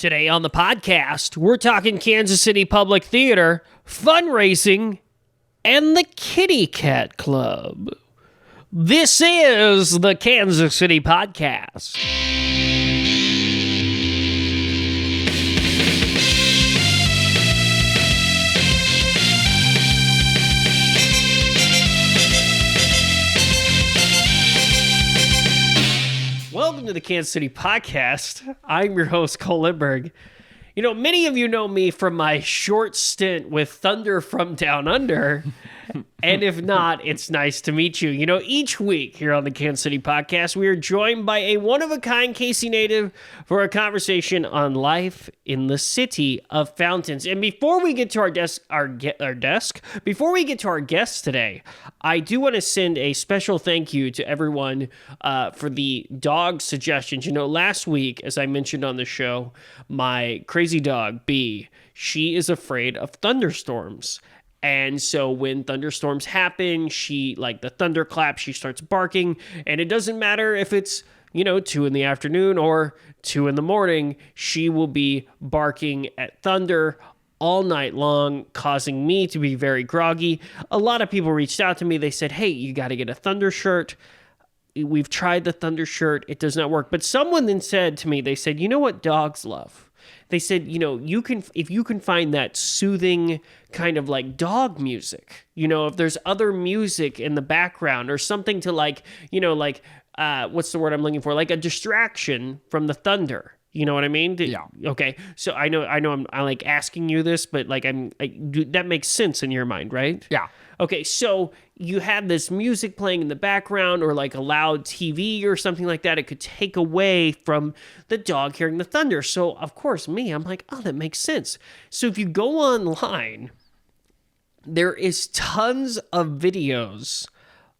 Today on the podcast, we're talking Kansas City Public Theater, fundraising, and the Kitty Cat Club. This is the Kansas City Podcast. Welcome to the Kansas City Podcast. I'm your host, Cole Lindberg. You know, many of you know me from my short stint with Thunder from Down Under. And if not, it's nice to meet you. You know, each week here on the Kansas City Podcast, we are joined by a one-of-a-kind KC native for a conversation on life in the city of fountains. And before we get to before we get to our guests today, I do want to send a special thank you to everyone for the dog suggestions. You know, last week, as I mentioned on the show, my crazy dog, Bee, she is afraid of thunderstorms. And so when thunderstorms happen, she, like the thunderclap, she starts barking. And it doesn't matter if it's, 2 in the afternoon or 2 in the morning, she will be barking at thunder all night long, causing me to be very groggy. A lot of people reached out to me. They said, hey, you got to get a thunder shirt. We've tried the thunder shirt. It does not work. But someone then said to me, they said, you know what dogs love? They said, if you can find that soothing kind of like dog music, if there's other music in the background or something to what's the word I'm looking for? Like a distraction from the thunder. You know what I mean? Yeah. Okay. So I know I'm like asking you this, but like that makes sense in your mind, right? Yeah. Okay. So you have this music playing in the background or like a loud TV or something like that. It could take away from the dog hearing the thunder. So of course I'm like, oh, that makes sense. So if you go online, there is tons of videos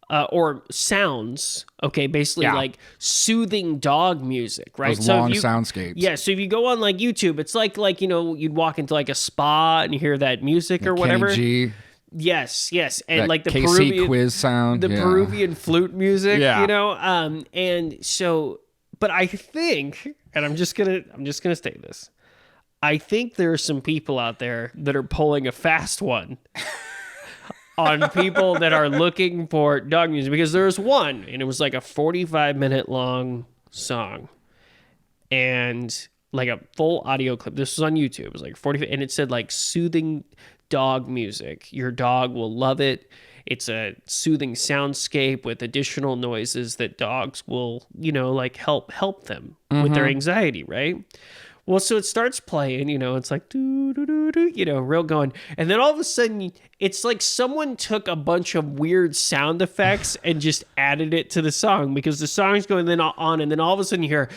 or sounds, okay, basically like soothing dog music, right? Those long soundscapes. Yeah, so if you go on like YouTube, it's like you'd walk into like a spa and you hear that music or whatever. Kenny G. Yes, and that like the KC Peruvian quiz sound, Peruvian flute music, Yeah. and so, but I think, and I'm just gonna state this, I think there are some people out there that are pulling a fast one on people that are looking for dog music, because there's one, and it was like a 45-minute long song, and like a full audio clip. This was on YouTube. It was like 40, and it said like soothing dog music. Your dog will love it. It's a soothing soundscape with additional noises that dogs will, help them with their anxiety, right? Well, so it starts playing, it's like, real going. And then all of a sudden, it's like someone took a bunch of weird sound effects and just added it to the song, because the song's going then on, and then all of a sudden you hear,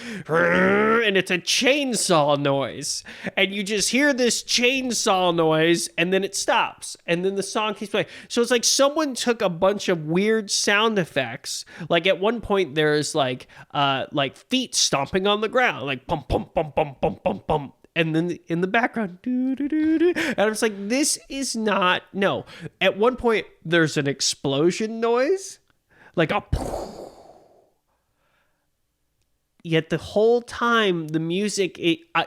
and it's a chainsaw noise. And you just hear this chainsaw noise, and then it stops. And then the song keeps playing. So it's like someone took a bunch of weird sound effects. Like at one point, there's like feet stomping on the ground, like pum, pum, pum, pum, pum, pum, pum. And then in the background, and I was like, this is not, no. At one point, there's an explosion noise, like a, yet the whole time, the music,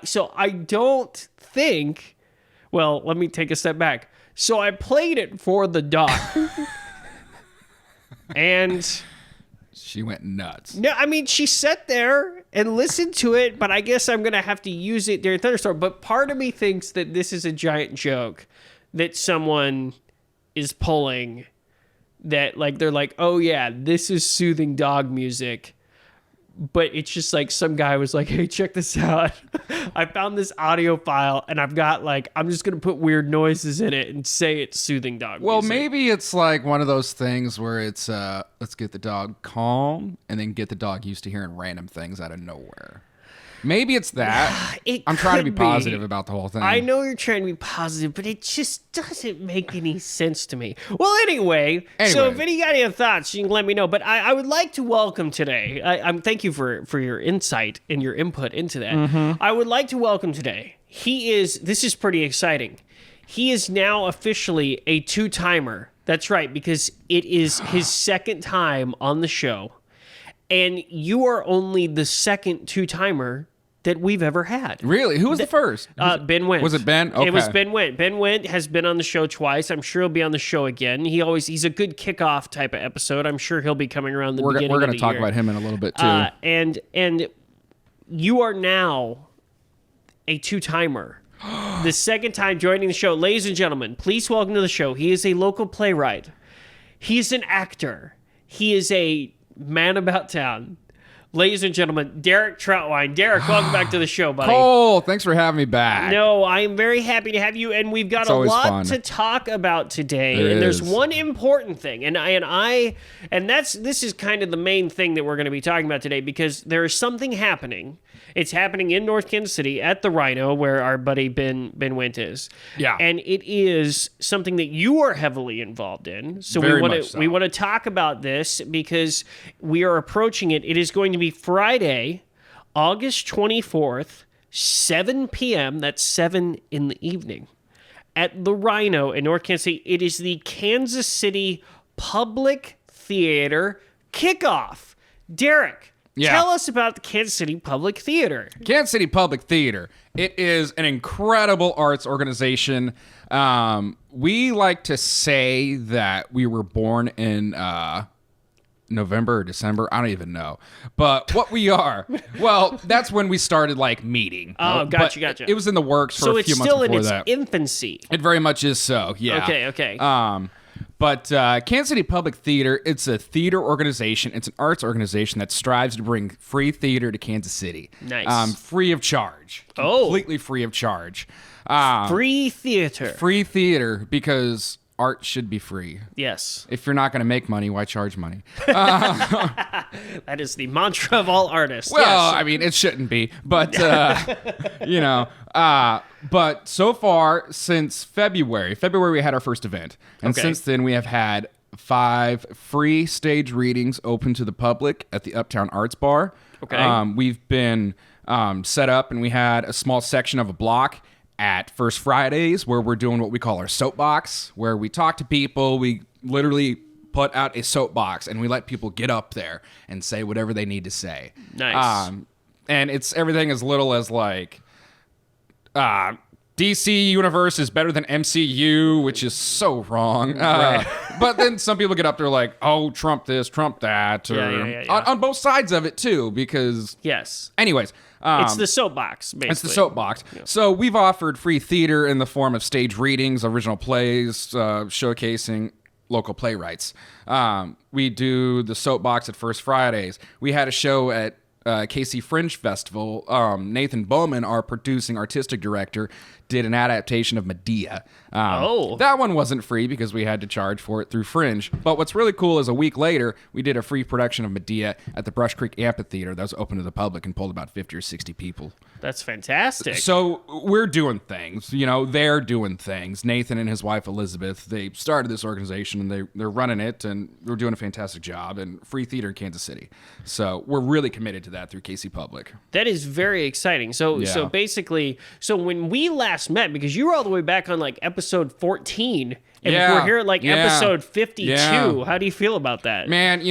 so I don't think, well, let me take a step back. So I played it for the dog, and she went nuts. No, I mean, she sat there and listened to it, but I guess I'm going to have to use it during thunderstorm. But part of me thinks that this is a giant joke that someone is pulling, that like they're like, oh yeah, this is soothing dog music. But it's just like some guy was like, hey, check this out. I found this audio file, and I've got I'm just going to put weird noises in it and say it's soothing dog music. Well, maybe it's like one of those things where it's, let's get the dog calm and then get the dog used to hearing random things out of nowhere. Maybe it's that. I'm trying to be positive about the whole thing. I know you're trying to be positive, but it just doesn't make any sense to me. Well, anyway, so if any got any thoughts, you can let me know. But I would like to welcome today. Thank you for your insight and your input into that. Mm-hmm. I would like to welcome today. This is pretty exciting. He is now officially a two-timer. That's right, because it is his second time on the show. And you are only the second two-timer that we've ever had. Really? Who was the first? Ben Wendt. Was it Ben? Okay. It was Ben Wendt. Ben Wendt has been on the show twice. I'm sure he'll be on the show again. He's a good kickoff type of episode. I'm sure he'll be coming around the beginning of the year. We're going to talk about him in a little bit too. And you are now a two-timer. The second time joining the show. Ladies and gentlemen, please welcome to the show. He is a local playwright. He's an actor. He is a man about town. Ladies and gentlemen, Derek Trautwein. Derek, welcome back to the show, buddy. Cole, thanks for having me back. No, I am very happy to have you, and we've got a lot to talk about today. There's one important thing, this is kind of the main thing that we're going to be talking about today, because there is something happening. It's happening in North Kansas City at the Rhino, where our buddy Ben Wendt is. Yeah. And it is something that you are heavily involved in. So Very we want to talk about this because we are approaching it. It is going to be Friday, August 24th, 7 p.m. That's 7 in the evening at the Rhino in North Kansas City. It is the Kansas City Public Theater Kickoff. Derek. Yeah. Tell us about the Kansas City Public Theater. Kansas City Public Theater. It is an incredible arts organization. We like to say that we were born in November or December. I don't even know. But what we are, well, that's when we started meeting. Oh, gotcha. It was in the works for a few months before that. So it's still in its infancy. It very much is so, yeah. Okay. But Kansas City Public Theater, it's a theater organization. It's an arts organization that strives to bring free theater to Kansas City. Nice. Free of charge. Oh. Completely free of charge. Free theater. Free theater, because art should be free. Yes. If you're not going to make money, why charge money? That is the mantra of all artists. Well, yes. I mean, it shouldn't be. But, but so far, since February we had our first event. And since then, we have had 5 free stage readings open to the public at the Uptown Arts Bar. Okay. We've been set up, and we had a small section of a block at First Fridays, where we're doing what we call our soapbox, where we talk to people. We literally put out a soapbox, and we let people get up there and say whatever they need to say. Nice. And it's everything as little as DC Universe is better than MCU, which is so wrong. Right. But then some people get up there like, oh, Trump this, Trump that. Yeah. On both sides of it, too, because... Yes. Anyways... it's the soapbox, basically. It's the soapbox. Yeah. So we've offered free theater in the form of stage readings, original plays, showcasing local playwrights. We do the soapbox at First Fridays. We had a show at KC Fringe Festival. Nathan Bowman, our producing artistic director, did an adaptation of Medea. That one wasn't free because we had to charge for it through Fringe. But what's really cool is a week later, we did a free production of Medea at the Brush Creek Amphitheater that was open to the public and pulled about 50 or 60 people. That's fantastic. So we're doing things. They're doing things. Nathan and his wife, Elizabeth, they started this organization, and they're running it, and they're doing a fantastic job, and free theater in Kansas City. So we're really committed to that through KC Public. That is very exciting. So basically, when we last met, because you were all the way back on episode 14, and we're here at episode 52. How do you feel about that? Man,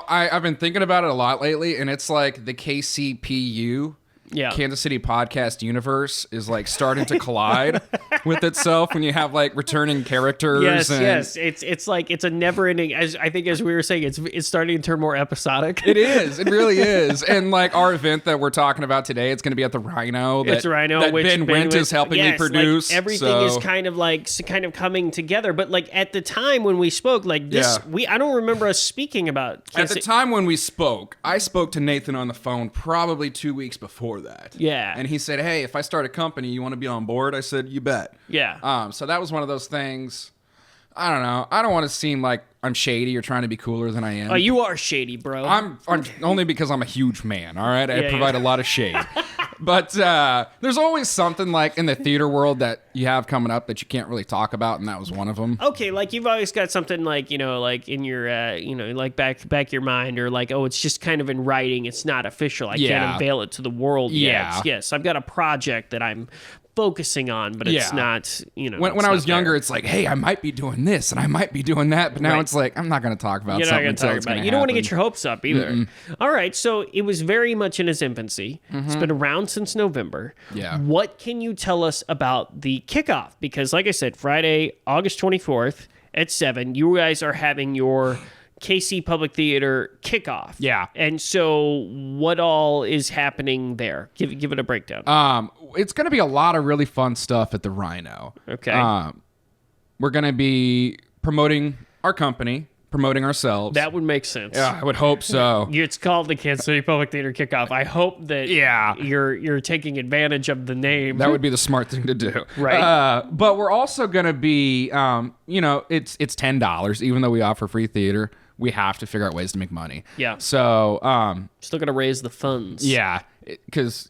I've been thinking about it a lot lately, and it's like the KCPU. Yeah. Kansas City podcast universe is starting to collide with itself when you have returning characters. Yes. It's a never ending, as we were saying, it's starting to turn more episodic. It is. It really is. And our event that we're talking about today, it's going to be at the Rhino. It's Rhino, that which Ben Wendt is helping me produce. Everything is kind of coming together. But at the time when we spoke, I don't remember us speaking about. At the time when we spoke, I spoke to Nathan on the phone probably 2 weeks before that. Yeah. And he said, hey, if I start a company, you want to be on board? I said, you bet. Yeah. So that was one of those things. I don't know. I don't want to seem like I'm shady or trying to be cooler than I am. Oh, you are shady, bro. I'm only because I'm a huge man, all right? I provide a lot of shade. But there's always something in the theater world that you have coming up that you can't really talk about, and that was one of them. Okay, you've always got something in your back your mind, or it's just kind of in writing. It's not official. I can't unveil it to the world yet. Yes, I've got a project that I'm focusing on, but it's not, When I was younger, it's like, hey, I might be doing this and I might be doing that. But now it's like, I'm not going to talk about something until it's going to happen. You don't want to get your hopes up either. All right. So it was very much in its infancy. It's been around since November. Yeah. What can you tell us about the kickoff? Because like I said, Friday, August 24th at 7, you guys are having your KC Public Theater kickoff. Yeah. And so what all is happening there? Give it a breakdown. It's going to be a lot of really fun stuff at the Rhino. Okay. We're going to be promoting our company, promoting ourselves. That would make sense. Yeah, I would hope so. It's called the Kansas City Public Theater Kickoff. I hope that you're taking advantage of the name. That would be the smart thing to do. Right. But we're also going to be, it's $10, even though we offer free theater. We have to figure out ways to make money. Yeah. So, still got to raise the funds. Yeah, because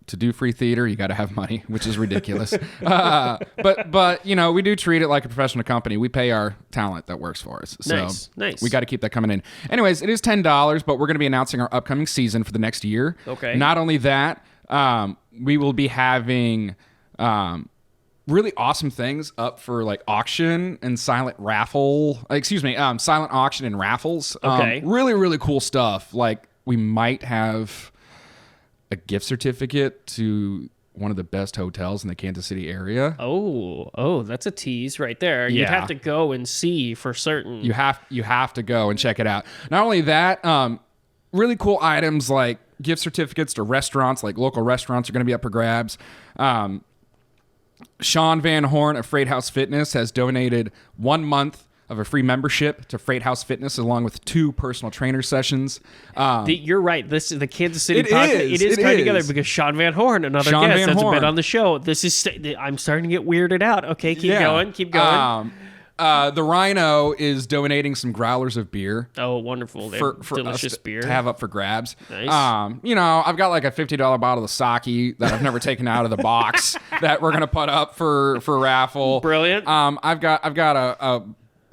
to do free theater, you got to have money, which is ridiculous. But we do treat it like a professional company. We pay our talent that works for us. So Nice. We got to keep that coming in. Anyways, it is $10, but we're going to be announcing our upcoming season for the next year. Okay. Not only that, we will be having really awesome things up for like auction and silent auction and raffles. Okay. Really, really cool stuff. Like we might have a gift certificate to one of the best hotels in the Kansas City area. Oh, that's a tease right there. You'd have to go and see for certain. You have to go and check it out. Not only that, really cool items like gift certificates to restaurants, like local restaurants are going to be up for grabs. Sean Van Horn of Freight House Fitness has donated 1 month of a free membership to Freight House Fitness, along with 2 personal trainer sessions. You're right. This is the Kansas City podcast. It is coming together because Sean Van Horn, another guest that's been on the show. I'm starting to get weirded out. Okay, keep going. The Rhino is donating some growlers of beer. Oh, wonderful! For delicious beer to have up for grabs. Nice. I've got like a $50 bottle of sake that I've never taken out of the box that we're gonna put up for raffle. Brilliant. I've got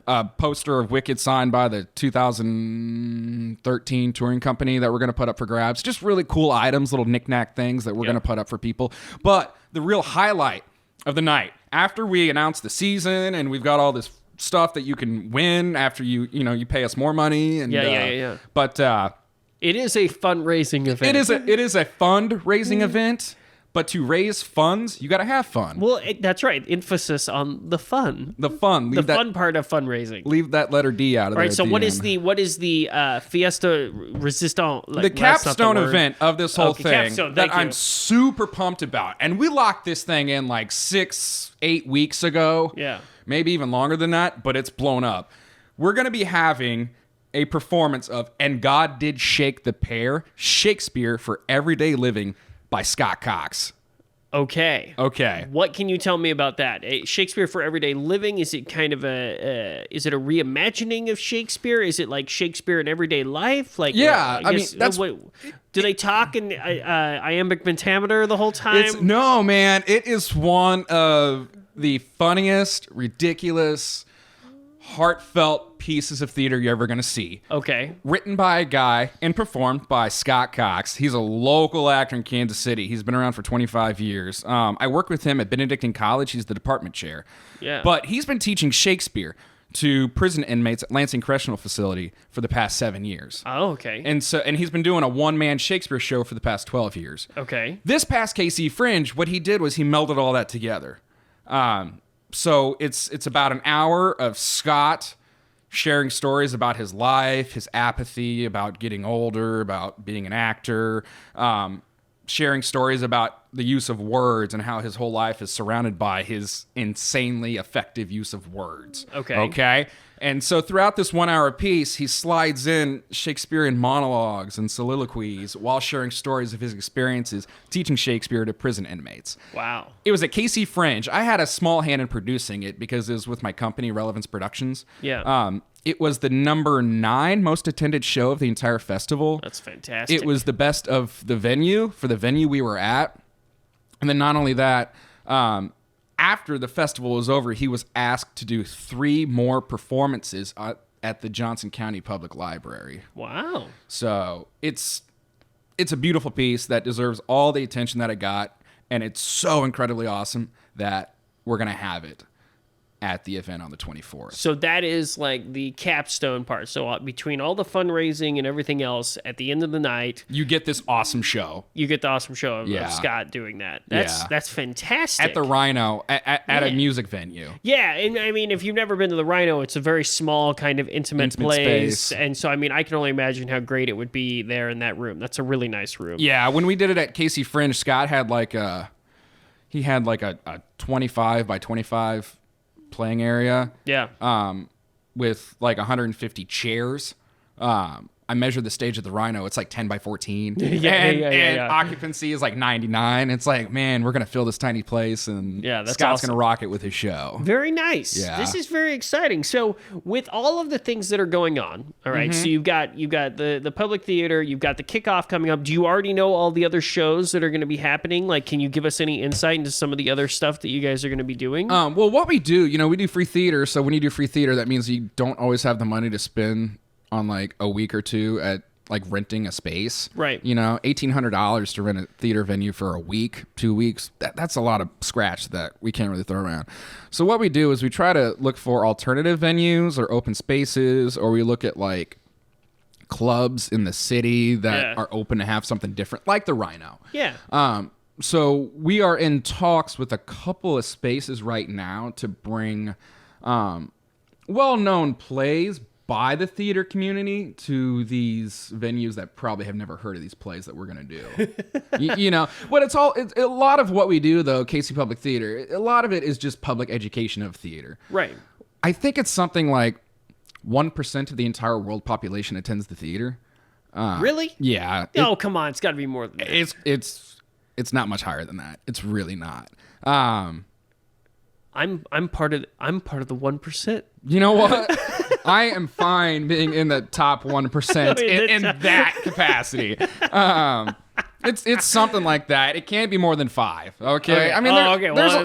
a poster of Wicked signed by the 2013 touring company that we're going to put up for grabs. Just really cool items, little knick-knack things that we're going to put up for people. But the real highlight of the night, after we announce the season and we've got all this stuff that you can win after you pay us more money. And, yeah. But it is a fundraising event. It is a fundraising event. But to raise funds, you got to have fun. Well, that's right. Emphasis on the fun. The fun. Fun part of fundraising. Leave that letter D out of there. All right. So what is the Fiesta Resistant? The capstone event of this whole thing that I'm super pumped about, and we locked this thing in like 6-8 weeks ago. Yeah. Maybe even longer than that, but it's blown up. We're gonna be having a performance of "And God Did Shake the Pear," Shakespeare for Everyday Living by Scott Cox. Okay. What can you tell me about that? Shakespeare for Everyday Living, is it kind of is it a reimagining of Shakespeare? Is it like Shakespeare in everyday life? Like, yeah, I mean, that's... do they talk in iambic pentameter the whole time? No, man. It is one of the funniest, ridiculous, heartfelt pieces of theater you're ever going to see. Okay. Written by a guy and performed by Scott Cox. He's a local actor in Kansas City. He's been around for 25 years. I work with him at Benedictine College. He's the department chair. Yeah. But he's been teaching Shakespeare to prison inmates at Lansing Correctional Facility for the past 7 years. Oh, okay. And he's been doing a one-man Shakespeare show for the past 12 years. Okay. This past KC Fringe, what he did was he melded all that together. So it's about an hour of Scott sharing stories about his life, his apathy, about getting older, about being an actor, sharing stories about the use of words and how his whole life is surrounded by his insanely effective use of words. Okay. And so throughout this 1 hour piece, he slides in Shakespearean monologues and soliloquies while sharing stories of his experiences teaching Shakespeare to prison inmates. Wow. It was at KC Fringe. I had a small hand in producing it because it was with my company, Relevance Productions. Yeah. It was the number 9 most attended show of the entire festival. That's fantastic. It was the best of the venue for the venue we were at. And then not only that, after the festival was over, he was asked to do 3 more performances at the Johnson County Public Library. Wow. So it's a beautiful piece that deserves all the attention that it got. And it's so incredibly awesome that we're going to have it at the event on the 24th. So that is like the capstone part. So between all the fundraising and everything else, at the end of the night, you get this awesome show. You get the awesome show of Scott doing that. That's fantastic. At the Rhino, at a music venue. Yeah, and I mean, if you've never been to the Rhino, it's a very small kind of intimate place. Space. And so, I mean, I can only imagine how great it would be there in that room. That's a really nice room. Yeah, when we did it at KC Fringe, Scott had like a 25 by 25 playing area. Yeah. With like 150 chairs. I measured the stage at the Rhino. It's like 10 by 14. And occupancy is like 99. It's like, man, we're going to fill this tiny place, and that's Scott's going to rock it with his show. Very nice. Yeah. This is very exciting. So with all of the things that are going on, all right, so you've got the public theater, you've got the kickoff coming up. Do you already know all the other shows that are going to be happening? Like, can you give us any insight into some of the other stuff that you guys are going to be doing? Well, what we do, we do free theater. So when you do free theater, that means you don't always have the money to spend on like a week or two at like renting a space. Right. $1,800 to rent a theater venue for a week, 2 weeks. That's a lot of scratch that we can't really throw around. So what we do is we try to look for alternative venues or open spaces, or we look at like clubs in the city that are open to have something different, like the Rhino. Yeah. So we are in talks with a couple of spaces right now to bring well-known plays by the theater community to these venues that probably have never heard of these plays that we're going to do. But it's a lot of what we do, though, KC Public Theater, a lot of it is just public education of theater. Right. I think it's something like 1% of the entire world population attends the theater. Really? Yeah. Oh, come on. It's got to be more than that. It's not much higher than that. It's really not. I'm part of the 1%. You know what? I am fine being in the top 1% in that capacity. It's something like that. It can't be more than 5. Okay. I mean,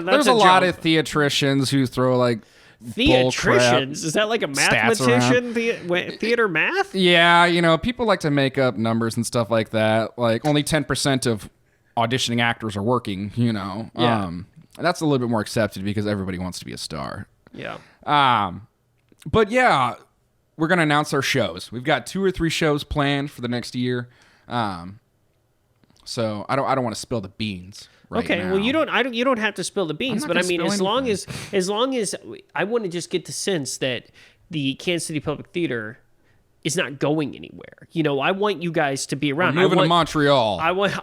there's a lot of theatricians who throw like theatricians. Is that like a mathematician? Theater math? Yeah. People like to make up numbers and stuff like that. Like only 10% of auditioning actors are working. Yeah. That's a little bit more accepted because everybody wants to be a star. Yeah. But yeah, we're gonna announce our shows. We've got 2 or 3 shows planned for the next year. So I don't want to spill the beans right now. Okay, well you don't have to spill the beans, but I mean as long as I want to just get the sense that the Kansas City Public Theater is not going anywhere. I want you guys to be around. We're moving to Montreal. I want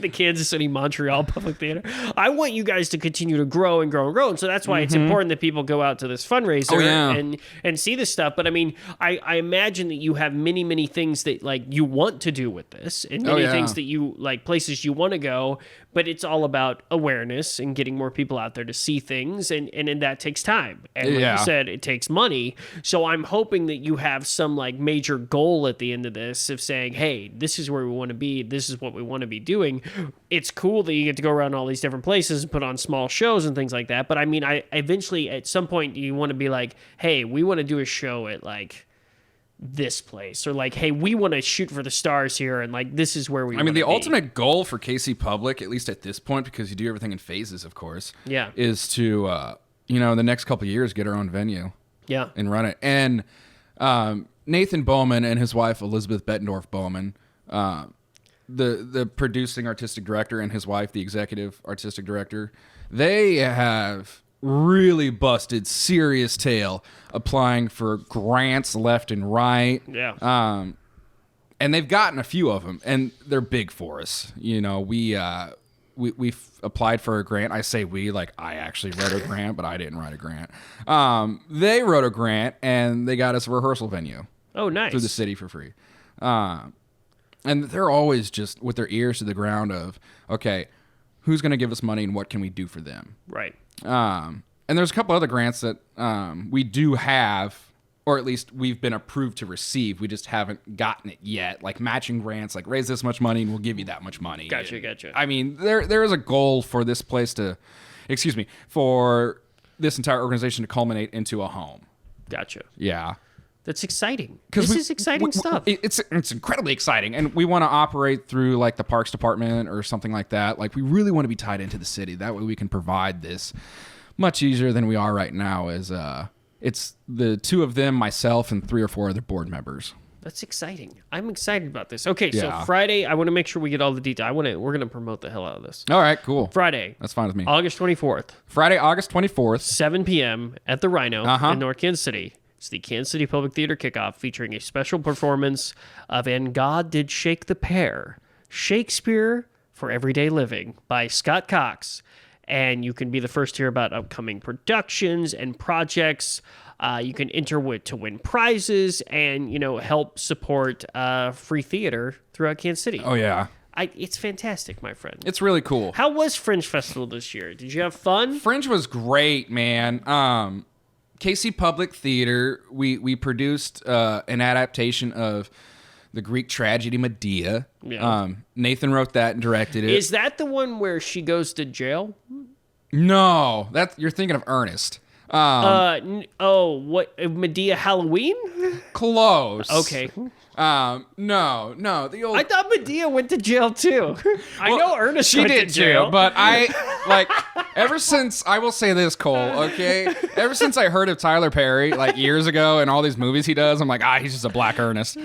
the Kansas City Montreal Public Theater. I want you guys to continue to grow and grow and grow. And so that's why it's important that people go out to this fundraiser and see this stuff. But I mean, I imagine that you have many, many things that like you want to do with this, and many things that you like, places you want to go, but it's all about awareness and getting more people out there to see things. And that takes time. And like you said, it takes money. So I'm hoping that you have some like major goal at the end of this of saying, hey, this is where we want to be. This is what we want to be doing. It's cool that you get to go around all these different places and put on small shows and things like that. But I mean, I eventually at some point you want to be like, hey, we want to do a show at like this place, or like, hey, we want to shoot for the stars here, and like this is where we I mean, the ultimate goal for KC Public, at least at this point, because you do everything in phases, of course, is to the next couple of years get our own venue and run it. And Nathan Bowman and his wife Elizabeth Bettendorf Bowman, the producing artistic director, and his wife, the executive artistic director, they have really busted serious tail applying for grants left and right. Yeah. And they've gotten a few of them, and they're big for us. We've applied for a grant. I say we, like I actually wrote a grant, but I didn't write a grant. They wrote a grant, and they got us a rehearsal venue. Oh, nice. Through the city for free. And they're always just with their ears to the ground of, okay, who's going to give us money and what can we do for them? Right. And there's a couple other grants that we do have, or at least we've been approved to receive. We just haven't gotten it yet. Like matching grants, like raise this much money and we'll give you that much money. Gotcha. I mean, there is a goal for this place for this entire organization to culminate into a home. Gotcha. Yeah. That's exciting. This is exciting stuff. It's incredibly exciting, and we want to operate through like the parks department or something like that. Like we really want to be tied into the city. That way we can provide this much easier than we are right now. As it's the two of them, myself, and 3 or 4 other board members. That's exciting. I'm excited about this. Okay, Yeah. so Friday, I want to make sure we get all the details. We're gonna promote the hell out of this. All right, cool. Friday, That's fine with me. August 24th, Friday, August 24th. 7 p.m. at the Rhino in North Kansas City. It's the Kansas City Public Theater Kickoff, featuring a special performance of And God Did Shake the Pear, Shakespeare for Everyday Living by Scott Cox. And you can be the first to hear about upcoming productions and projects. You can enter to win prizes and, help support free theater throughout Kansas City. Oh, yeah. It's fantastic, my friend. It's really cool. How was Fringe Festival this year? Did you have fun? Fringe was great, man. KC Public Theater, we produced an adaptation of the Greek tragedy Medea. Yeah. Nathan wrote that and directed it. Is that the one where she goes to jail? No, you're thinking of Ernest. What Medea Halloween? Close. Okay. No, the old. I thought Medea went to jail too. I know Ernest she went did to jail, too, but ever since I will say this, Cole. Okay, ever since I heard of Tyler Perry years ago and all these movies he does, I'm like, he's just a black Ernest.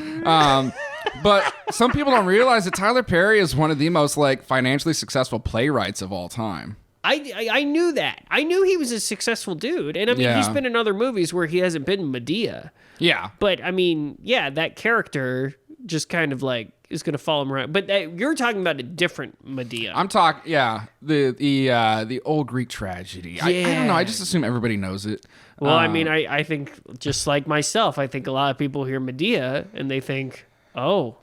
But some people don't realize that Tyler Perry is one of the most financially successful playwrights of all time. I knew that. I knew he was a successful dude. And I mean, he's been in other movies where he hasn't been Medea. Yeah. But I mean, that character just kind of is going to follow him around. But you're talking about a different Medea. I'm talking, the old Greek tragedy. Yeah. I don't know. I just assume everybody knows it. Well, I mean, I think just like myself, I think a lot of people hear Medea and they think, oh,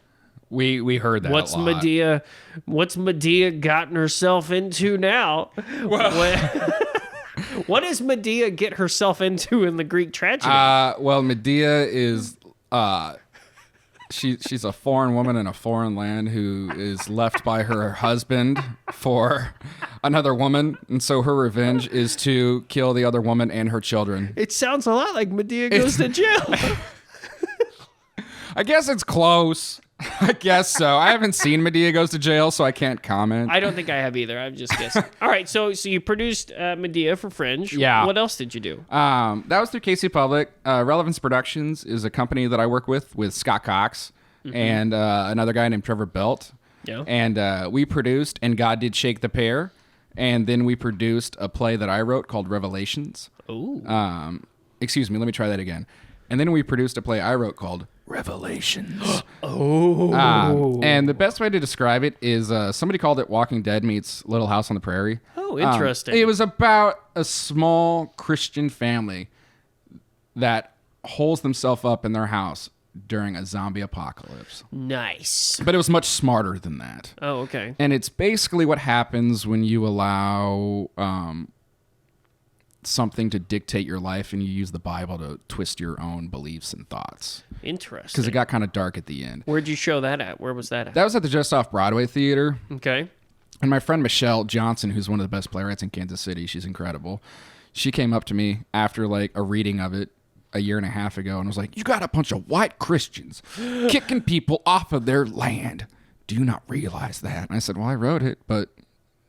we heard that a lot. What's Medea gotten herself into now? What does Medea get herself into in the Greek tragedy? Well, Medea is she's a foreign woman in a foreign land who is left by her husband for another woman, and so her revenge is to kill the other woman and her children. It sounds a lot like Medea goes to jail. I guess it's close. I guess so. I haven't seen Medea Goes to Jail, so I can't comment. I don't think I have either. I'm just guessing. All right, so you produced Medea for Fringe. Yeah. What else did you do? That was through KC Public. Relevance Productions is a company that I work with Scott Cox and another guy named Trevor Belt. Yeah. And we produced And God Did Shake the Pear. And then we produced a play that I wrote called Revelations. Ooh. Excuse me, let me try that again. And then we produced a play I wrote called Revelations. And the best way to describe it is somebody called it Walking Dead meets Little House on the Prairie. Oh, interesting. It was about a small Christian family that holes themselves up in their house during a zombie apocalypse. Nice. But it was much smarter than that. Oh, okay. And it's basically what happens when you allow something to dictate your life and you use the Bible to twist your own beliefs and thoughts. Interesting. Because it got kind of dark at the end. Where'd you show that at? Where was that at? That was at the Just Off Broadway Theater. Okay. And my friend Michelle Johnson, who's one of the best playwrights in Kansas City, she's incredible. She came up to me after a reading of it a year and a half ago and was like, "You got a bunch of white Christians kicking people off of their land. Do you not realize that?" And I said, "Well, I wrote it, but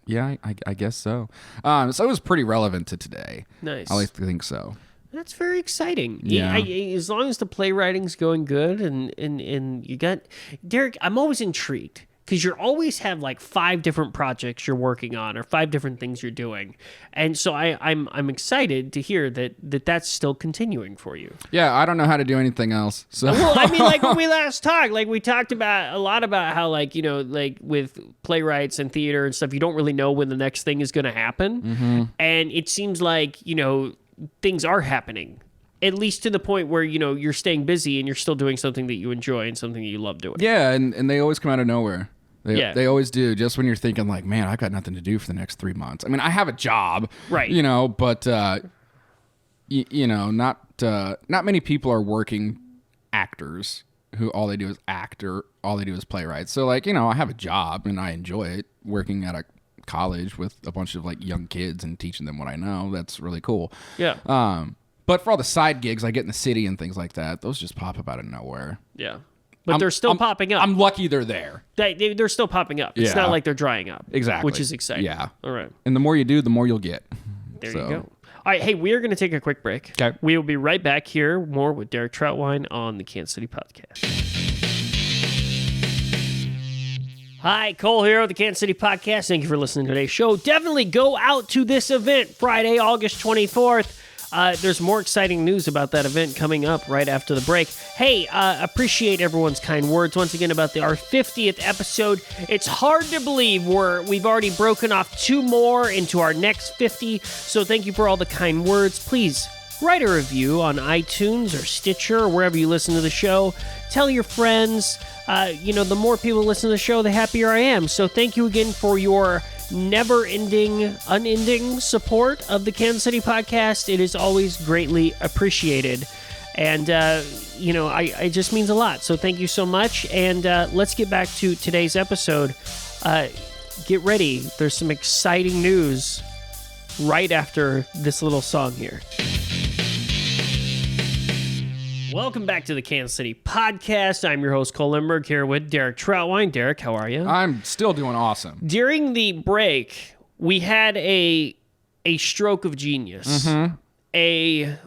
yeah, I guess so." So it was pretty relevant to today. Nice. I like to think so. That's very exciting. Yeah. As long as the playwriting's going good and you got... Derek, I'm always intrigued because you always have 5 different projects you're working on or 5 different things you're doing. And so I'm excited to hear that's still continuing for you. Yeah, I don't know how to do anything else. So. Well, I mean, when we last talked, we talked a lot about how, with playwrights and theater and stuff, you don't really know when the next thing is going to happen. Mm-hmm. And it seems like, things are happening, at least to the point where, you're staying busy and you're still doing something that you enjoy and something that you love doing. Yeah, and they always come out of nowhere. They always do, just when you're thinking man, I've got nothing to do for the next 3 months. I mean, I have a job, right? But not many people are working actors who all they do is act or all they do is playwright. So I have a job and I enjoy it, working at a college with a bunch of young kids and teaching them what I know. That's really cool. Yeah. But for all the side gigs I get in the city and things like that, those just pop up out of nowhere. Yeah. But they're still popping up. I'm lucky they're there. They're still popping up. It's not like they're drying up. Exactly. Which is exciting. Yeah. All right. And the more you do, the more you'll get. There you go. All right. Hey, we are going to take a quick break. Okay. We will be right back here. More with Derek Trautwein on the Kansas City Podcast. Hi, Cole here of the Kansas City Podcast. Thank you for listening to today's show. Definitely go out to this event Friday, August 24th. There's more exciting news about that event coming up right after the break. Hey, appreciate everyone's kind words once again about our 50th episode. It's hard to believe we've already broken off 2 more into our next 50, so thank you for all the kind words. Please write a review on iTunes or Stitcher or wherever you listen to the show. Tell your friends. The more people listen to the show, the happier I am. So thank you again for your never-ending, unending support of the Kansas City Podcast. It is always greatly appreciated. And, it just means a lot. So thank you so much. And let's get back to today's episode. Get ready. There's some exciting news right after this little song here. Welcome back to the Kansas City Podcast. I'm your host, Cole Lindbergh, here with Derek Trautwein. Derek, how are you? I'm still doing awesome. During the break, we had a stroke of genius. Mm-hmm. A,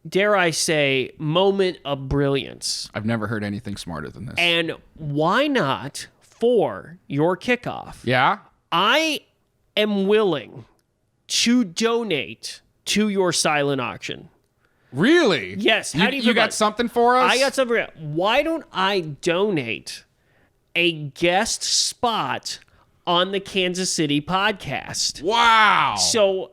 dare I say, moment of brilliance. I've never heard anything smarter than this. And why not, for your kickoff, Yeah? I am willing to donate to your silent auction. Really? Yes. How do you got about- something for us? I got something for you. Why don't I donate a guest spot on the Kansas City Podcast? Wow. So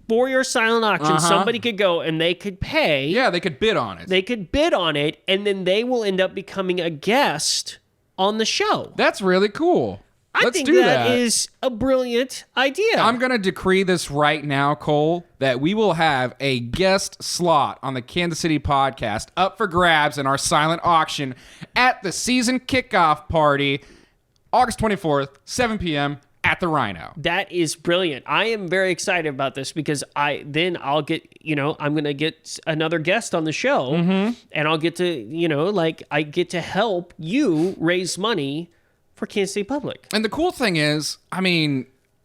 for your silent auction, somebody could go and they could pay. Yeah, they could bid on it. They could bid on it, and then they will end up becoming a guest on the show. That's really cool. I think that is a brilliant idea. I'm going to decree this right now, Cole, that we will have a guest slot on the Kansas City Podcast up for grabs in our silent auction at the season kickoff party, August 24th, 7 p.m. at the Rhino. That is brilliant. I am very excited about this because I'll get, I'm going to get another guest on the show, and I'll get to, I get to help you raise money for Kansas City Public. And the cool thing is,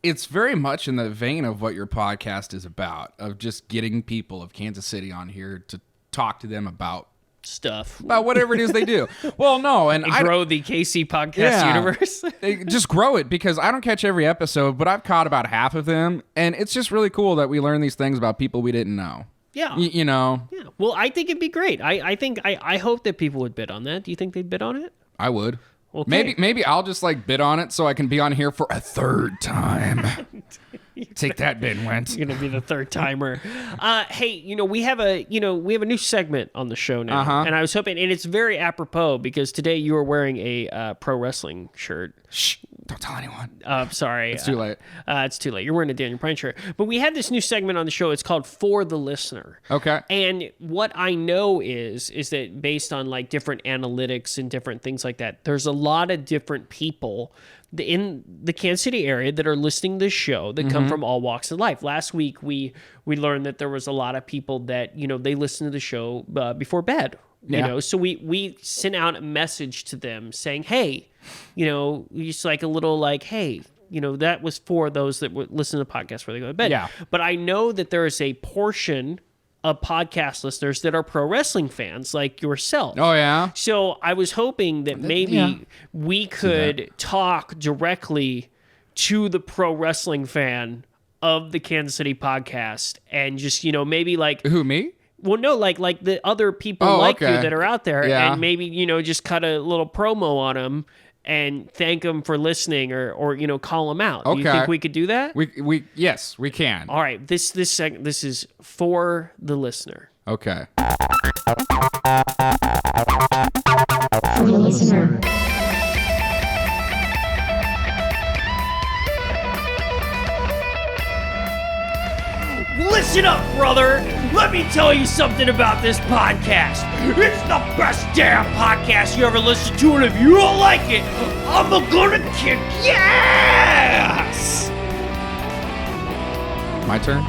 it's very much in the vein of what your podcast is about, of just getting people of Kansas City on here to talk to them about stuff. About whatever it is they do. Well, no, and I grow the KC podcast universe. Just grow it, because I don't catch every episode, but I've caught about half of them, and it's just really cool that we learn these things about people we didn't know. Yeah. Yeah. Well, I think it'd be great. I hope that people would bid on that. Do you think they'd bid on it? I would. Okay. Maybe I'll just bid on it so I can be on here for a third time. Take that, Ben Wentz. You're gonna be the third timer. Hey, we have a new segment on the show now, and I was hoping, and it's very apropos because today you are wearing a pro wrestling shirt. Shh! Don't tell anyone. Sorry, it's too late. It's too late. You're wearing a Daniel Bryan shirt, but we had this new segment on the show. It's called For the Listener. Okay. And what I know is that based on different analytics and different things like that, there's a lot of different people in the Kansas City area that are listening to this show that come from all walks of life. Last week, we learned that there was a lot of people that, they listen to the show before bed, so we sent out a message to them saying, hey, just a little hey, that was for those that would listen to the podcast before they go to bed. Yeah. But I know that there is a portion of podcast listeners that are pro wrestling fans like yourself. Oh, yeah? So I was hoping that maybe we could talk directly to the pro wrestling fan of the Kansas City Podcast and just, maybe Who, me? Well, no, like the other people you that are out there, and maybe, just cut a little promo on them and thank them for listening or call them out. Okay. Do you think we could do that? Yes, we can. All right, this is for the listener. Okay. For the listener. Listen up, brother. Let me tell you something about this podcast. It's the best damn podcast you ever listened to, and if you don't like it, I'm gonna kick your ass. My turn?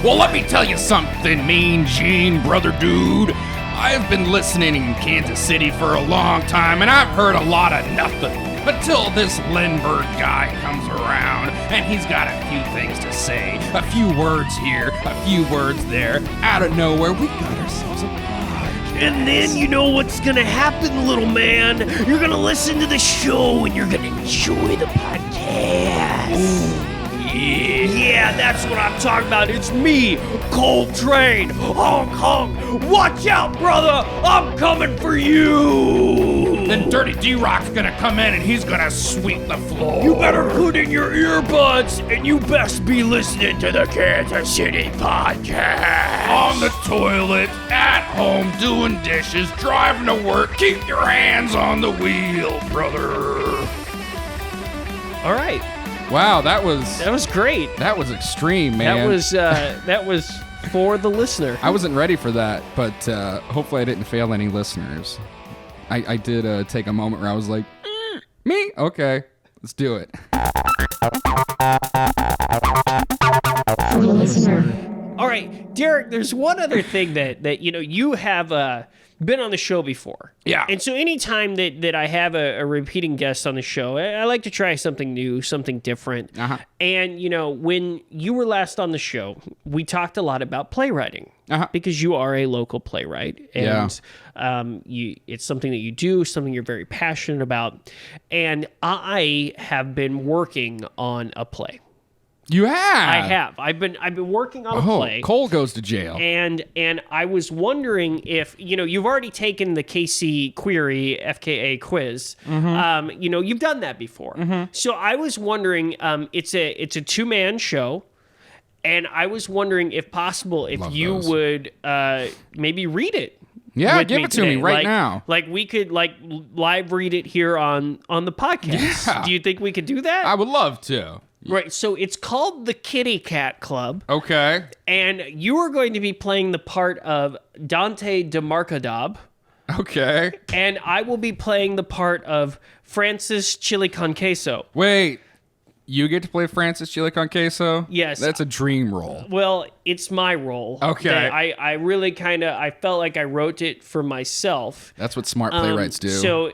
Well, let me tell you something, Mean Gene, brother dude. I've been listening in Kansas City for a long time, and I've heard a lot of nothing. Until this Lindbergh guy comes around, and he's got a few things to say. A few words here, a few words there. Out of nowhere, we got ourselves a podcast. And then you know what's gonna happen, little man. You're gonna listen to the show, and you're gonna enjoy the podcast. Ooh. Yeah, that's what I'm talking about. It's me, Coltrane. Honk, honk. Watch out, brother. I'm coming for you. Then Dirty D-Rock's gonna come in and he's gonna sweep the floor. You better put in your earbuds, and you best be listening to the Kansas City podcast. On the toilet, at home, doing dishes, driving to work. Keep your hands on the wheel, brother. All right. Wow, that was great. That was extreme, man. That was for the listener. I wasn't ready for that, but hopefully I didn't fail any listeners. I did take a moment where I was like, me? Okay, let's do it. For the listener. All right, Derek, there's one other thing that you have been on the show before. Yeah. And so anytime that I have a repeating guest on the show, I like to try something new, something different. Uh-huh. And, when you were last on the show, we talked a lot about playwriting. Uh-huh. Because you are a local playwright. And it's something that you do, something you're very passionate about. And I have been working on a play. You have? I have. I've been working on a play. Cole goes to jail. And I was wondering if, you've already taken the KC Query FKA quiz. Mm-hmm. You've done that before. Mm-hmm. So I was wondering, it's a two-man show. And I was wondering if possible, if you would maybe read it. Yeah, give it to me right now. Like we could live read it here on the podcast. Yeah. Do you think we could do that? I would love to. Right, so it's called the Kitty Cat Club. Okay. And you are going to be playing the part of Dante DeMarcadab. Okay. And I will be playing the part of Francis Chili Con Queso. Wait, you get to play Francis Chili Con Queso? Yes. That's a dream role. Well, it's my role. Okay. I really I felt like I wrote it for myself. That's what smart playwrights do. So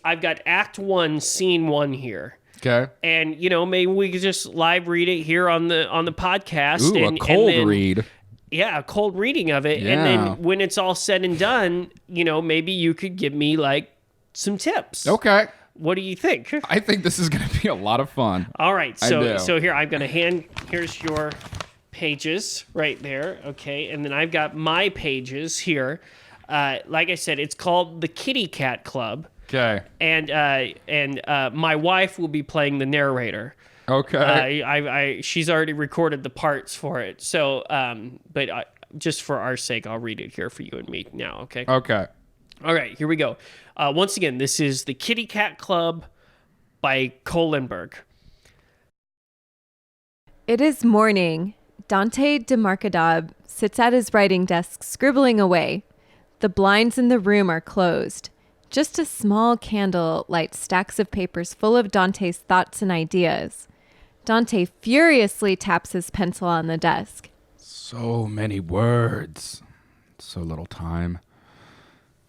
I've got Act 1, Scene 1 here. Okay. And maybe we could just live read it here on the podcast. Ooh, a cold read. Yeah, a cold reading of it. Yeah. And then when it's all said and done, maybe you could give me some tips. Okay. What do you think? I think this is going to be a lot of fun. All right. I do. So here I'm going to here's your pages right there. Okay. And then I've got my pages here. Like I said, it's called the Kitty Cat Club. Okay. And my wife will be playing the narrator. Okay. She's already recorded the parts for it. So, just for our sake, I'll read it here for you and me now. Okay. Okay. All right. Here we go. Once again, this is the Kitty Cat Club by Cole Lindbergh. It is morning. Dante DeMarcadab sits at his writing desk, scribbling away. The blinds in the room are closed. Just a small candle lights stacks of papers full of Dante's thoughts and ideas. Dante furiously taps his pencil on the desk. So many words. So little time.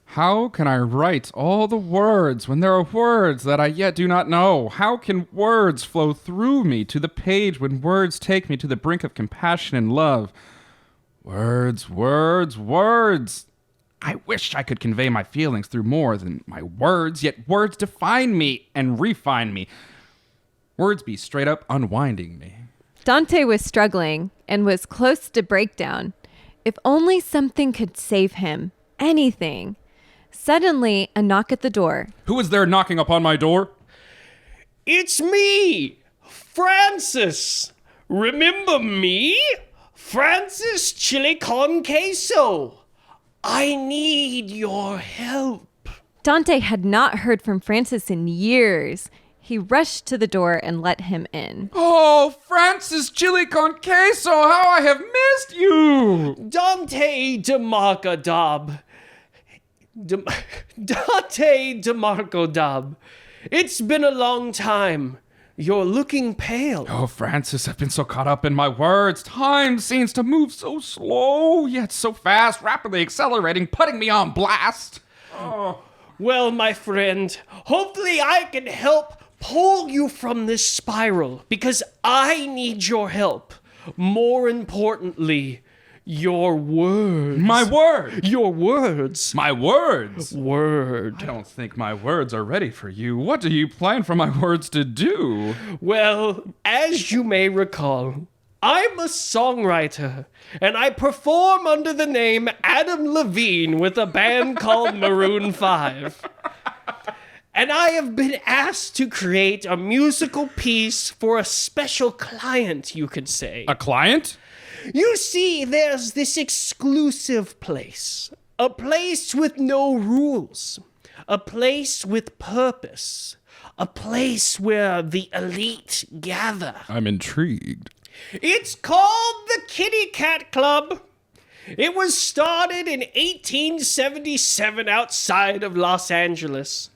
How can I write all the words when there are words that I yet do not know? How can words flow through me to the page when words take me to the brink of compassion and love? Words, words, words. I wish I could convey my feelings through more than my words, yet words define me and refine me. Words be straight up unwinding me. Dante was struggling and was close to breakdown. If only something could save him. Anything. Suddenly, a knock at the door. Who is there knocking upon my door? It's me, Francis. Remember me? Francis Chili Con Queso. I need your help. Dante had not heard from Francis in years. He rushed to the door and let him in. Oh, Francis Chili Con Queso, how I have missed you! Dante DeMarcadab. Dante DeMarcadab. It's been a long time. You're looking pale. Oh, Francis, I've been so caught up in my words. Time seems to move so slow, yet so fast, rapidly accelerating, putting me on blast. Oh. Well, my friend, hopefully I can help pull you from this spiral, because I need your help. More importantly, your words. My word! Your words. My words! Word. I don't think my words are ready for you. What do you plan for my words to do? Well, as you may recall, I'm a songwriter, and I perform under the name Adam Levine with a band called Maroon 5. And I have been asked to create a musical piece for a special client, you could say. A client? You see, there's this exclusive place. A place with no rules. A place with purpose. A place where the elite gather. I'm intrigued. It's called the Kitty Cat Club. It was started in 1877 outside of Los Angeles.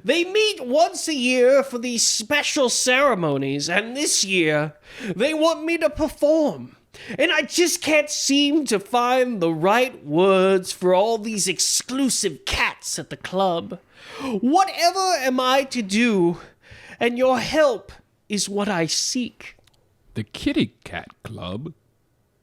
They meet once a year for these special ceremonies, and this year, they want me to perform. And I just can't seem to find the right words for all these exclusive cats at the club. Whatever am I to do? And your help is what I seek. The Kitty Cat Club?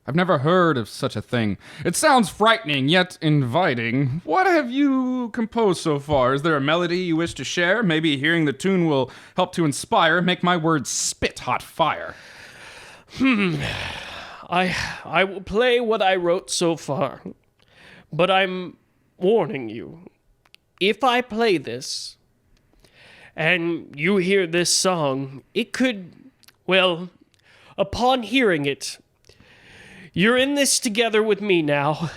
I've never heard of such a thing. It sounds frightening, yet inviting. What have you composed so far? Is there a melody you wish to share? Maybe hearing the tune will help to inspire, make my words spit hot fire. I will play what I wrote so far, but I'm warning you. If I play this, and you hear this song, it could, well, upon hearing it, you're in this together with me now.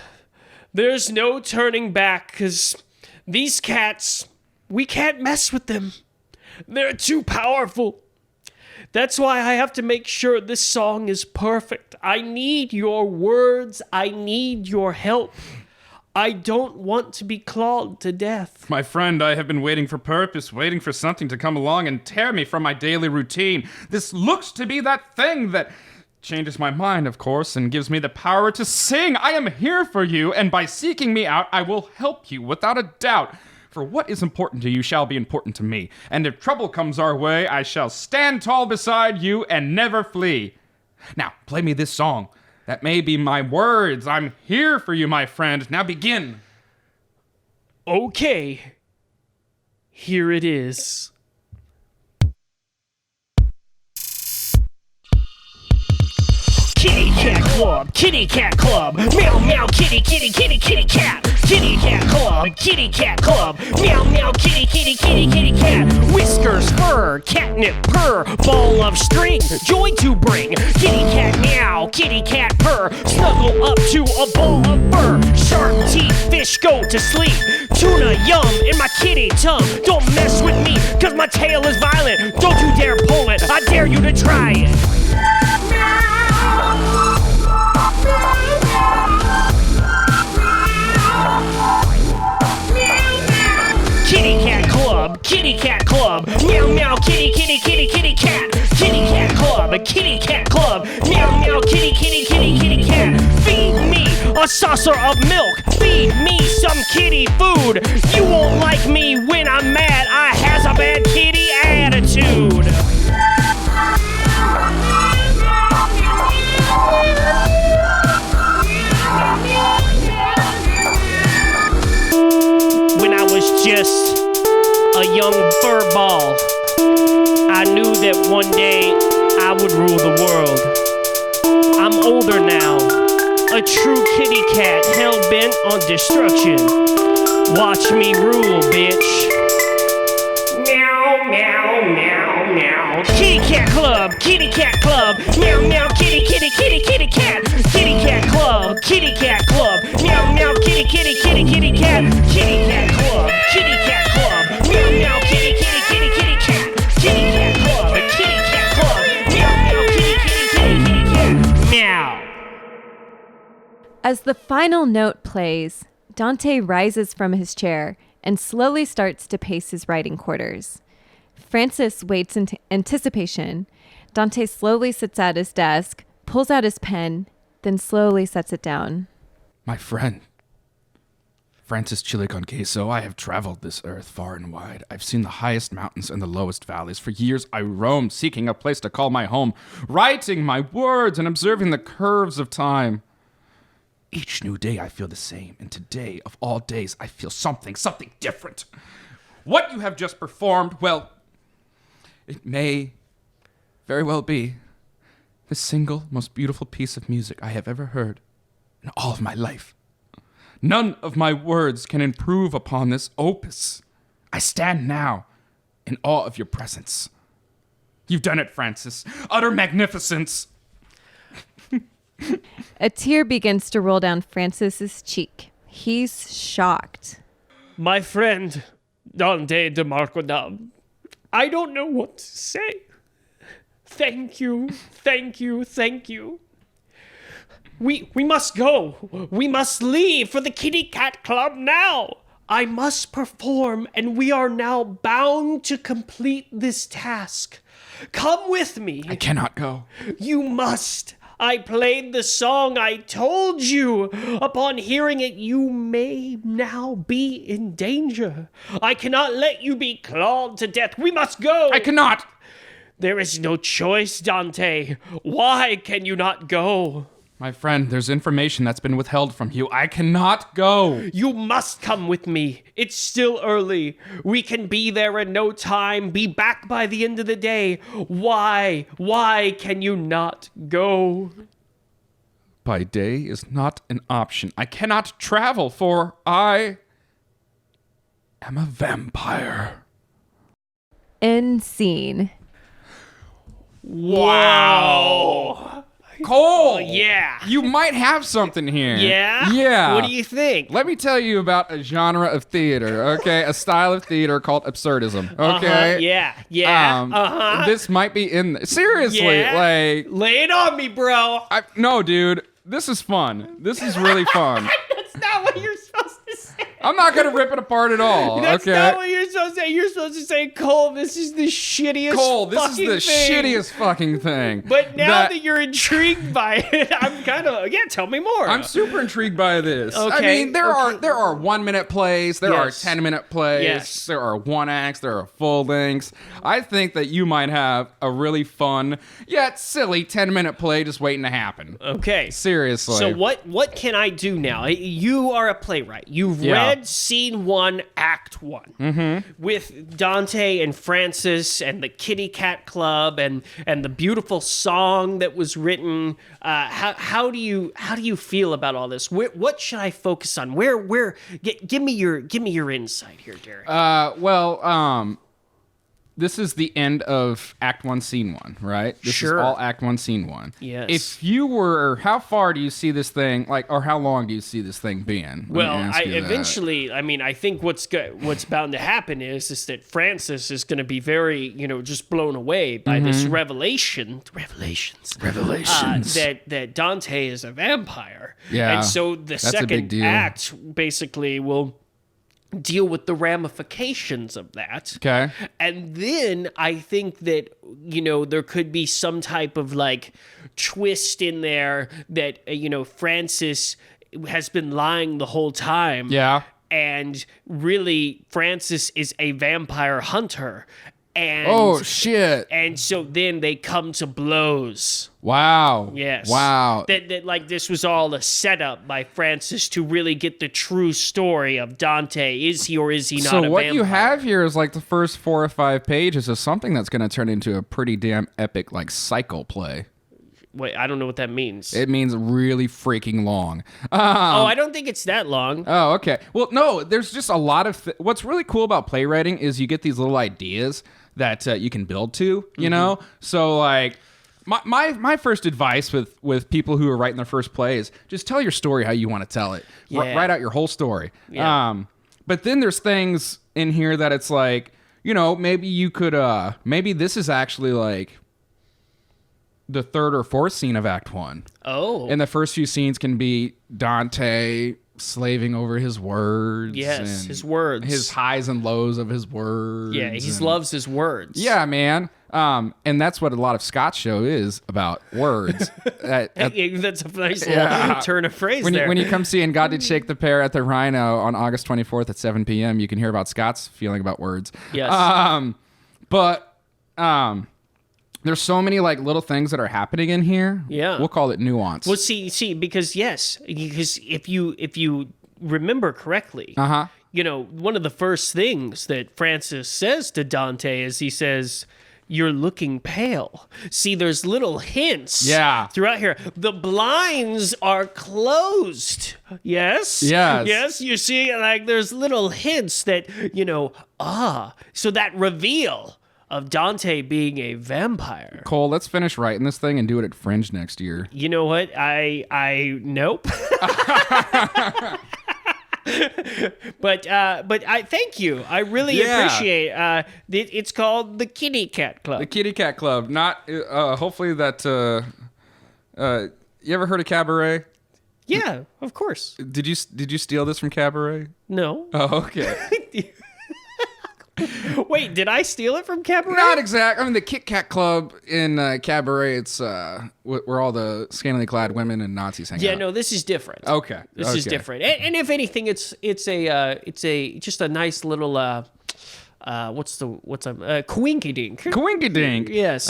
There's no turning back, 'cause these cats, we can't mess with them. They're too powerful. That's why I have to make sure this song is perfect. I need your words. I need your help. I don't want to be clawed to death. My friend, I have been waiting for purpose, waiting for something to come along and tear me from my daily routine. This looks to be that thing that changes my mind, of course, and gives me the power to sing. I am here for you, and by seeking me out, I will help you without a doubt. For what is important to you shall be important to me, and if trouble comes our way, I shall stand tall beside you and never flee. Now, play me this song. That may be my words. I'm here for you, my friend. Now begin. Okay. Here it is. Kitty Cat Club, Kitty Cat Club, meow meow kitty kitty kitty kitty cat. Kitty Cat Club, Kitty Cat Club, meow meow kitty kitty kitty kitty cat. Whiskers, fur, catnip, purr, ball of string, joy to bring. Kitty cat meow, kitty cat purr, snuggle up to a ball of fur. Shark teeth, fish go to sleep. Tuna yum in my kitty tongue. Don't mess with me, 'cause my tail is violent. Don't you dare pull it, I dare you to try it. Kitty Cat Club, Kitty Cat Club, meow meow kitty kitty kitty kitty cat. Kitty Cat Club, Kitty Cat Club, meow meow kitty kitty kitty kitty cat. Feed me a saucer of milk, feed me some kitty food. You won't like me when I'm mad, I has a bad kitty attitude. When I was just a young fur ball, I knew that one day I would rule the world. I'm older now, a true kitty cat hell-bent on destruction. Watch me rule, bitch. Meow, meow, meow, meow. Kitty Cat Club, Kitty Cat Club, meow, meow, kitty, kitty, kitty, kitty cat. Kitty Cat Club, Kitty Cat Club, meow, meow, kitty, kitty, kitty, kitty cat. Kitty Cat Club, Kitty Cat Club, meow, meow, kitty, kitty, kitty, kitty cat. Kitty Cat Club, Kitty Cat Club, meow, meow, kitty, kitty, kitty, kitty cat. Meow. As the final note plays, Dante rises from his chair and slowly starts to pace his writing quarters. Francis waits in anticipation. Dante slowly sits at his desk, pulls out his pen, then slowly sets it down. My friend, Francis Chiliconqueso, I have traveled this earth far and wide. I've seen the highest mountains and the lowest valleys. For years I roamed, seeking a place to call my home, writing my words and observing the curves of time. Each new day I feel the same, and today, of all days, I feel something different. What you have just performed, well, it may very well be the single most beautiful piece of music I have ever heard in all of my life. None of my words can improve upon this opus. I stand now in awe of your presence. You've done it, Francis. Utter magnificence. A tear begins to roll down Francis's cheek. He's shocked. My friend, Dante de Marcodab, I don't know what to say. Thank you, thank you, thank you. We must go. We must leave for the Kitty Cat Club now. I must perform, and we are now bound to complete this task. Come with me. I cannot go. You must. I played the song I told you. Upon hearing it, you may now be in danger. I cannot let you be clawed to death. We must go. I cannot. There is no choice, Dante. Why can you not go? My friend, there's information that's been withheld from you. I cannot go. You must come with me. It's still early. We can be there in no time, be back by the end of the day. Why can you not go? By day is not an option. I cannot travel, for I am a vampire. End scene. Wow. Cole! Yeah. You might have something here. Yeah? Yeah. What do you think? Let me tell you about a genre of theater, okay? A style of theater called absurdism, okay? Yeah. This might be in... Seriously, Yeah. like... Lay it on me, bro. No, dude. This is fun. This is really fun. That's not what you're supposed to say. I'm not going to rip it apart at all, That's okay? not what you're supposed to say. You're supposed to say, Cole, this is the shittiest Cole, this is fucking the thing. shittiest fucking thing. But now that you're intrigued by it, I'm kind of, tell me more. I'm super intrigued by this. I Okay, mean, there are 1 minute plays, there Yes. are 10-minute plays, Yes. there are one acts, there are full lengths. I think that you might have a really fun yet silly 10-minute play just waiting to happen. Okay. Seriously. So what can I do now? You are a playwright. You've Yeah. read Scene 1, Act 1, with Dante and Francis and the Kitty Cat Club and the beautiful song that was written. How do you feel about all this? What should I focus on? Give me your insight here, Derek. This is the end of Act 1, Scene 1, right? This Sure. is all Act 1, Scene 1. Yes. If you were, how far do you see this thing, or how long do you see this thing being? Well, I think what's bound to happen is that Francis is going to be very, just blown away by this revelations that Dante is a vampire. Yeah, and so the that's a big second deal. act basically will deal with the ramifications of that. Okay. And then I think that, there could be some type of twist in there that, Francis has been lying the whole time. Yeah. And really, Francis is a vampire hunter. And Oh, shit. And so then they come to blows. Wow. Yes. Wow. That this was all a setup by Francis to really get the true story of Dante. Is he or is he not a vampire? So what you have here is the first 4 or 5 pages of something that's going to turn into a pretty damn epic cycle play. Wait, I don't know what that means. It means really freaking long. I don't think it's that long. Oh, okay. Well, no, there's just a lot of... what's really cool about playwriting is you get these little ideas that you can build to, you know? So, my first advice with people who are writing their first play is just tell your story how you want to tell it. Yeah. Write out your whole story. Yeah. But then there's things in here that it's maybe you could... maybe this is actually, the third or fourth scene of Act 1. Oh. And the first few scenes can be Dante, slaving over his words. Yes, and his words. his highs and lows of his words. Yeah, he loves his words. Yeah, man. And that's what a lot of Scott's show is about, words. Hey, that's a nice little turn of phrase there. When you come see And God Did Shake the Pear at the Rhino on August 24th at 7 p.m., you can hear about Scott's feeling about words. Yes. But there's so many like little things that are happening in here. Yeah. We'll call it nuance. Well, see, because if you remember correctly, one of the first things that Francis says to Dante is he says, "You're looking pale." See, there's little hints throughout here. The blinds are closed. Yes? Yes. Yes, you see, like, there's little hints that, so that reveal of Dante being a vampire. Cole, let's finish writing this thing and do it at Fringe next year. You know what? Nope. But I thank you. I really appreciate. It's called the Kitty Cat Club. The Kitty Cat Club. Not hopefully that. You ever heard of Cabaret? Yeah, of course. Did you steal this from Cabaret? No. Oh, okay. Wait, did I steal it from Cabaret? Not exactly. I mean, the Kit Kat Club in Cabaret, it's where all the scantily clad women and Nazis hang out. Yeah, no, this is different. Okay. This is different. And if anything, it's just a nice little coinky dink. Coinky dink. Yes.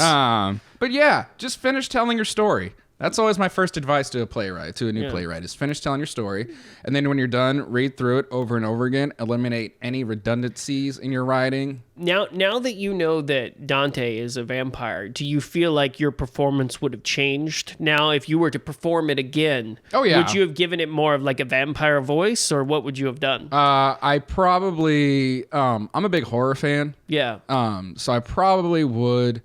But yeah, just finish telling your story. That's always my first advice to a playwright, to a new playwright, is finish telling your story. And then when you're done, read through it over and over again. Eliminate any redundancies in your writing. Now that you know that Dante is a vampire, do you feel like your performance would have changed now if you were to perform it again? Oh, yeah. Would you have given it more of like a vampire voice, or what would you have done? I probably, I'm a big horror fan. Yeah. So I probably would...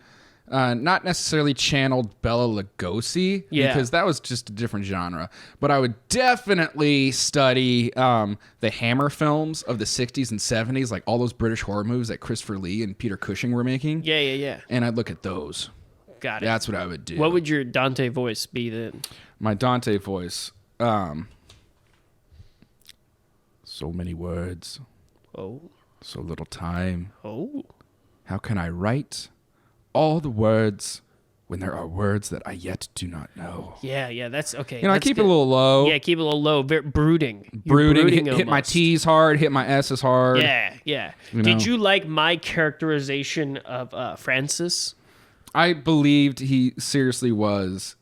not necessarily channeled Bela Lugosi, because that was just a different genre. But I would definitely study the Hammer films of the 60s and 70s, like all those British horror movies that Christopher Lee and Peter Cushing were making. Yeah. And I'd look at those. Got it. That's what I would do. What would your Dante voice be then? My Dante voice. So many words. Oh. So little time. Oh. How can I write all the words when there are words that I yet do not know? Yeah, that's okay. I keep it a little low. Yeah, keep it a little low. Very brooding. Brooding. Hit my T's hard, hit my S's hard. Yeah. Did you like my characterization of Francis? I believed he seriously was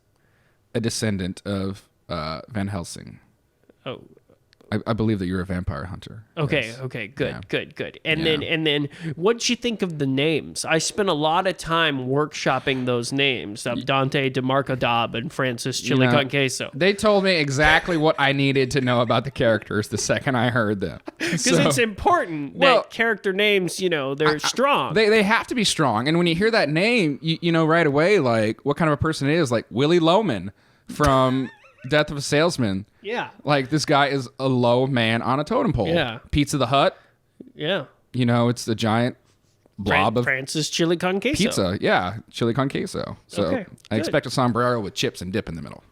a descendant of Van Helsing. Oh. I believe that you're a vampire hunter. Okay, Yes. okay, good, Yeah. good. And then what'd you think of the names? I spent a lot of time workshopping those names of Dante DeMarco and Francis Chili con Queso. They told me exactly what I needed to know about the characters the second I heard them. Because it's important that character names, they're strong. They have to be strong. And when you hear that name, you know right away, like, what kind of a person it is. Like Willie Loman from Death of a Salesman. Yeah. Like, this guy is a low man on a totem pole. Yeah. Pizza the Hut. Yeah. It's the giant blob of Francis Chili con Queso. pizza. Yeah, chili con queso. So Okay, I good. expect a sombrero with chips and dip in the middle.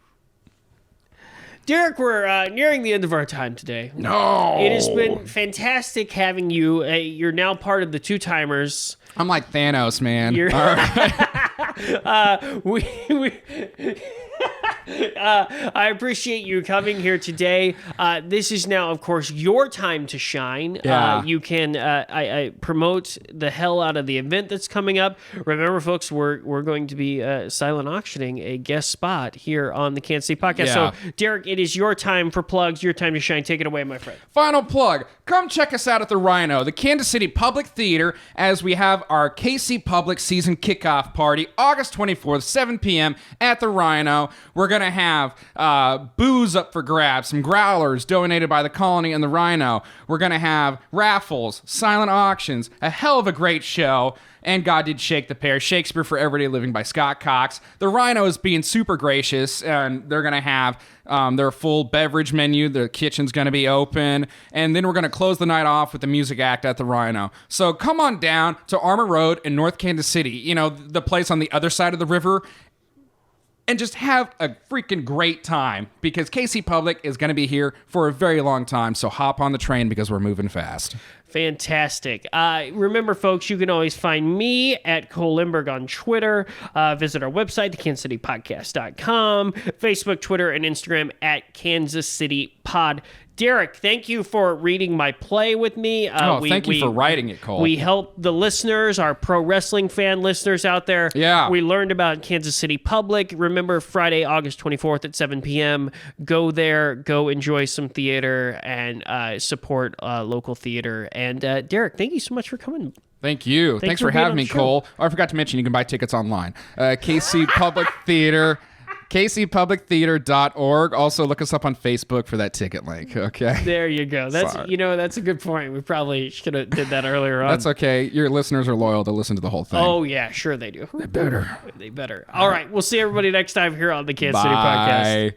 Derek, we're nearing the end of our time today. No. It has been fantastic having you. You're now part of the Two Timers. I'm like Thanos, man. You're- All right. I appreciate you coming here today. This is now, of course, your time to shine. Yeah. You can I promote the hell out of the event that's coming up. Remember, folks, we're going to be silent auctioning a guest spot here on the Kansas City Podcast. Yeah. So, Derek, it is your time for plugs, your time to shine. Take it away, my friend. Final plug. Come check us out at the Rhino, the Kansas City Public Theater, as we have our KC Public Season Kickoff Party, August 24th, 7 p.m. at the Rhino. We're going to have booze up for grabs, some growlers donated by the Colony and the Rhino. We're going to have raffles, silent auctions, a hell of a great show. And God Did Shake the Pear, Shakespeare for Everyday Living by Scott Cox. The Rhino is being super gracious, and they're going to have their full beverage menu. The kitchen's going to be open. And then we're going to close the night off with the music act at the Rhino. So come on down to Armour Road in North Kansas City. The place on the other side of the river. and just have a freaking great time because KC Public is going to be here for a very long time. So hop on the train because we're moving fast. Fantastic. Remember, folks, you can always find me at Cole Lindbergh on Twitter. Visit our website, theKansasCityPodcast.com, Facebook, Twitter, and Instagram at Kansas City Pod. Derek, thank you for reading my play with me. Thank you for writing it, Cole. We helped the listeners, our pro wrestling fan listeners out there. Yeah. We learned about Kansas City Public. Remember, Friday, August 24th at 7 p.m. Go there, go enjoy some theater, and support local theater. And Derek, thank you so much for coming. Thank you. Thanks for being having on me, the show. Cole. Oh, I forgot to mention you can buy tickets online. KC Public Theater. KCPublicTheater.org. Also, look us up on Facebook for that ticket link, okay? There you go. That's Sorry. that's a good point. We probably should have did that earlier on. That's okay. Your listeners are loyal to listen to the whole thing. Oh, yeah, sure they do. They better. They better. All right, we'll see everybody next time here on the Kansas City Podcast. Bye.